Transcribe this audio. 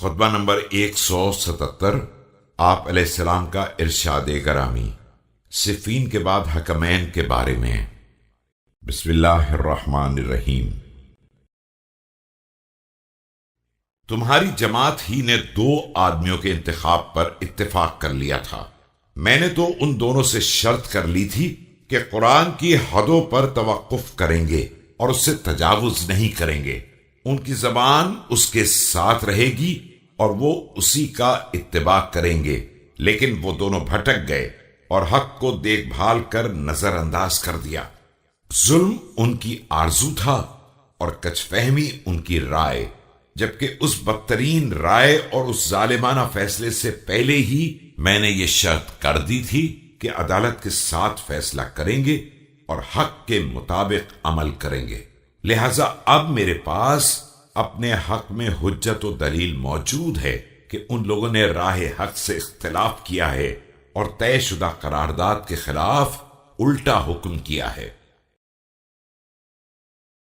خطبہ نمبر 177 آپ علیہ السلام کا ارشاد گرامی صفین کے بعد حکمین کے بارے میں۔ بسم اللہ الرحمن الرحیم۔ تمہاری جماعت ہی نے 2 آدمیوں کے انتخاب پر اتفاق کر لیا تھا۔ میں نے تو ان دونوں سے شرط کر لی تھی کہ قرآن کی حدوں پر توقف کریں گے اور اس سے تجاوز نہیں کریں گے۔ ان کی زبان اس کے ساتھ رہے گی اور وہ اسی کا اتباع کریں گے، لیکن وہ دونوں بھٹک گئے اور حق کو دیکھ بھال کر نظر انداز کر دیا۔ ظلم ان کی آرزو تھا اور کچھ فہمی ان کی رائے، جبکہ اس بدترین رائے اور اس ظالمانہ فیصلے سے پہلے ہی میں نے یہ شرط کر دی تھی کہ عدالت کے ساتھ فیصلہ کریں گے اور حق کے مطابق عمل کریں گے۔ لہذا اب میرے پاس اپنے حق میں حجت و دلیل موجود ہے کہ ان لوگوں نے راہ حق سے اختلاف کیا ہے اور طے شدہ قرارداد کے خلاف الٹا حکم کیا ہے۔